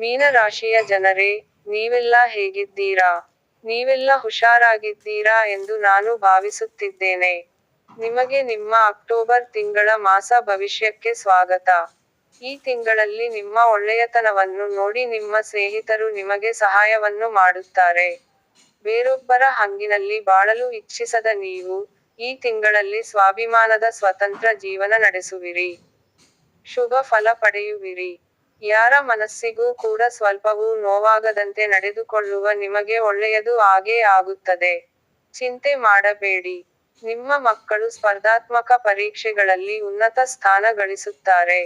ಮೀನರಾಶಿಯ ಜನರೇ, ನೀವೆಲ್ಲ ಹೇಗಿದ್ದೀರಾ? ನೀವೆಲ್ಲ ಹುಷಾರಾಗಿದ್ದೀರಾ ಎಂದು ನಾನು ಭಾವಿಸುತ್ತಿದ್ದೇನೆ. ನಿಮಗೆ ನಿಮ್ಮ ಅಕ್ಟೋಬರ್ ತಿಂಗಳ ಮಾಸ ಭವಿಷ್ಯಕ್ಕೆ ಸ್ವಾಗತ. ಈ ತಿಂಗಳಲ್ಲಿ ನಿಮ್ಮ ಒಳ್ಳೆಯತನವನ್ನು ನೋಡಿ ನಿಮ್ಮ ಸ್ನೇಹಿತರು ನಿಮಗೆ ಸಹಾಯವನ್ನು ಮಾಡುತ್ತಾರೆ. ಬೇರೊಬ್ಬರ ಹಂಗಿನಲ್ಲಿ ಬಾಳಲು ಇಚ್ಛಿಸದ ನೀವು, ಈ ತಿಂಗಳಲ್ಲಿ ಸ್ವಾಭಿಮಾನದ ಸ್ವತಂತ್ರ ಜೀವನ ನಡೆಸುವಿರಿ. ಶುಭ ಫಲ ಪಡೆಯುವಿರಿ. ಯಾರ ಮನಸ್ಸಿಗೂ ಕೂಡ ಸ್ವಲ್ಪವೂ ನೋವಾಗದಂತೆ ನಡೆದುಕೊಳ್ಳುವ ನಿಮಗೆ ಒಳ್ಳೆಯದು ಆಗೇ ಆಗುತ್ತದೆ. ಚಿಂತೆ ಮಾಡಬೇಡಿ. ನಿಮ್ಮ ಮಕ್ಕಳು ಸ್ಪರ್ಧಾತ್ಮಕ ಪರೀಕ್ಷೆಗಳಲ್ಲಿ ಉನ್ನತ ಸ್ಥಾನ ಗಳಿಸುತ್ತಾರೆ.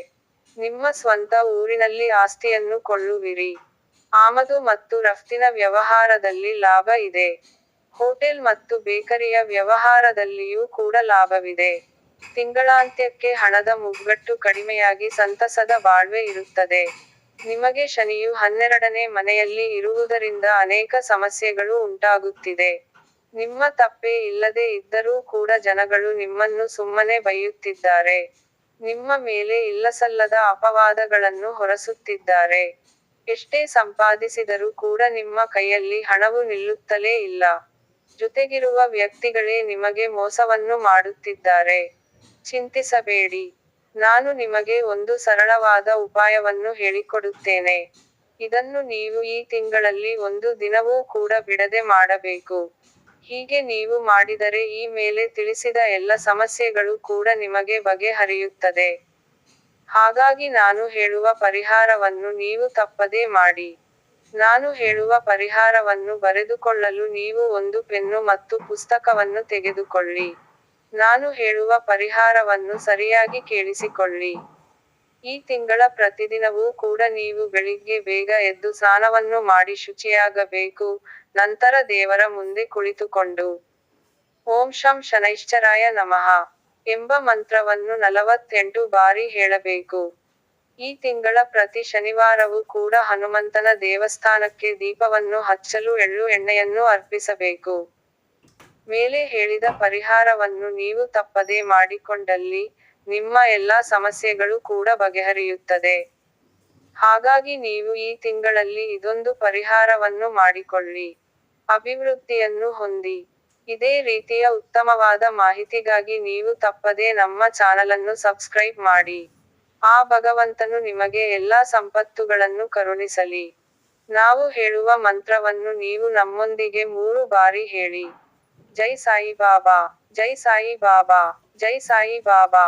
ನಿಮ್ಮ ಸ್ವಂತ ಊರಿನಲ್ಲಿ ಆಸ್ತಿಯನ್ನು ಕೊಳ್ಳುವಿರಿ. ಆಮದು ಮತ್ತು ರಫ್ತಿನ ವ್ಯವಹಾರದಲ್ಲಿ ಲಾಭ ಇದೆ. ಹೋಟೆಲ್ ಮತ್ತು ಬೇಕರಿಯ ವ್ಯವಹಾರದಲ್ಲಿಯೂ ಕೂಡ ಲಾಭವಿದೆ. ತಿಂಗಳಾಂತ್ಯಕ್ಕೆ ಹಣದ ಮುಗ್ಗಟ್ಟು ಕಡಿಮೆಯಾಗಿ ಸಂತಸದ ಬಾಳ್ವೆ ಇರುತ್ತದೆ. ನಿಮಗೆ ಶನಿಯು 12ನೇ ಮನೆಯಲ್ಲಿ ಇರುವುದರಿಂದ ಅನೇಕ ಸಮಸ್ಯೆಗಳು ಉಂಟಾಗುತ್ತಿದೆ. ನಿಮ್ಮ ತಪ್ಪೇ ಇಲ್ಲದೆ ಇದ್ದರೂ ಕೂಡ ಜನಗಳು ನಿಮ್ಮನ್ನು ಸುಮ್ಮನೆ ಬೈಯುತ್ತಿದ್ದಾರೆ. ನಿಮ್ಮ ಮೇಲೆ ಇಲ್ಲಸಲ್ಲದ ಅಪವಾದಗಳನ್ನು ಹೊರಸುತ್ತಿದ್ದಾರೆ. ಎಷ್ಟೇ ಸಂಪಾದಿಸಿದರೂ ಕೂಡ ನಿಮ್ಮ ಕೈಯಲ್ಲಿ ಹಣವು ನಿಲ್ಲುತ್ತಲೇ ಇಲ್ಲ. ಜೊತೆಗಿರುವ ವ್ಯಕ್ತಿಗಳೇ ನಿಮಗೆ ಮೋಸವನ್ನು ಮಾಡುತ್ತಿದ್ದಾರೆ. ಚಿಂತಿಸಬೇಡಿ. ನಾನು ನಿಮಗೆ ಒಂದು ಸರಳವಾದ ಉಪಾಯವನ್ನು ಹೇಳಿಕೊಡುತ್ತೇನೆ. ಇದನ್ನು ನೀವು ಈ ತಿಂಗಳಲ್ಲಿ ಒಂದು ದಿನವೂ ಕೂಡ ಬಿಡದೆ ಮಾಡಬೇಕು. ಹೀಗೆ ನೀವು ಮಾಡಿದರೆ ಈ ಮೇಲೆ ತಿಳಿಸಿದ ಎಲ್ಲ ಸಮಸ್ಯೆಗಳು ಕೂಡ ನಿಮಗೆ ಬಗೆಹರಿಯುತ್ತದೆ. ಹಾಗಾಗಿ ನಾನು ಹೇಳುವ ಪರಿಹಾರವನ್ನು ನೀವು ತಪ್ಪದೇ ಮಾಡಿ. ನಾನು ಹೇಳುವ ಪರಿಹಾರವನ್ನು ಬರೆದುಕೊಳ್ಳಲು ನೀವು ಒಂದು ಪೆನ್ನು ಮತ್ತು ಪುಸ್ತಕವನ್ನು ತೆಗೆದುಕೊಳ್ಳಿ. ನಾನು ಹೇಳುವ ಪರಿಹಾರವನ್ನು ಸರಿಯಾಗಿ ಕೇಳಿಸಿಕೊಳ್ಳಿ. ಈ ತಿಂಗಳ ಪ್ರತಿದಿನವೂ ಕೂಡ ನೀವು ಬೆಳಿಗ್ಗೆ ಬೇಗ ಎದ್ದು ಸ್ನಾನವನ್ನು ಮಾಡಿ ಶುಚಿಯಾಗಬೇಕು. ನಂತರ ದೇವರ ಮುಂದೆ ಕುಳಿತುಕೊಂಡು ಓಂ ಶಂ ಶನೈಶ್ಚರಾಯ ನಮಃ ಎಂಬ ಮಂತ್ರವನ್ನು 48 ಬಾರಿ ಹೇಳಬೇಕು. ಈ ತಿಂಗಳ ಪ್ರತಿ ಶನಿವಾರವೂ ಕೂಡ ಹನುಮಂತನ ದೇವಸ್ಥಾನಕ್ಕೆ ದೀಪವನ್ನು ಹಚ್ಚಲು ಎಳ್ಳು ಎಣ್ಣೆಯನ್ನು ಅರ್ಪಿಸಬೇಕು. ಮೇಲೆ ಹೇಳಿದ ಪರಿಹಾರವನ್ನು ನೀವು ತಪ್ಪದೇ ಮಾಡಿಕೊಂಡಲ್ಲಿ, ನಿಮ್ಮ ಎಲ್ಲಾ ಸಮಸ್ಯೆಗಳು ಕೂಡ ಬಗೆಹರಿಯುತ್ತದೆ. ಹಾಗಾಗಿ ನೀವು ಈ ತಿಂಗಳಲ್ಲಿ ಇದೊಂದು ಪರಿಹಾರವನ್ನು ಮಾಡಿಕೊಳ್ಳಿ. ಅಭಿವೃದ್ಧಿಯನ್ನು ಹೊಂದಿ. ಇದೇ ರೀತಿಯ ಉತ್ತಮವಾದ ಮಾಹಿತಿಗಾಗಿ ನೀವು ತಪ್ಪದೇ ನಮ್ಮ ಚಾನಲನ್ನು ಸಬ್ಸ್ಕ್ರೈಬ್ ಮಾಡಿ. ಆ ಭಗವಂತನು ನಿಮಗೆ ಎಲ್ಲಾ ಸಂಪತ್ತುಗಳನ್ನು ಕರುಣಿಸಲಿ. ನಾವು ಹೇಳುವ ಮಂತ್ರವನ್ನು ನೀವು ನಮ್ಮೊಂದಿಗೆ 3 ಬಾರಿ ಹೇಳಿ. ಜೈ ಸಾಯಿ ಬಾಬಾ, ಜೈ ಸಾಯಿ ಬಾಬಾ, ಜೈ ಸಾಯಿ ಬಾಬಾ.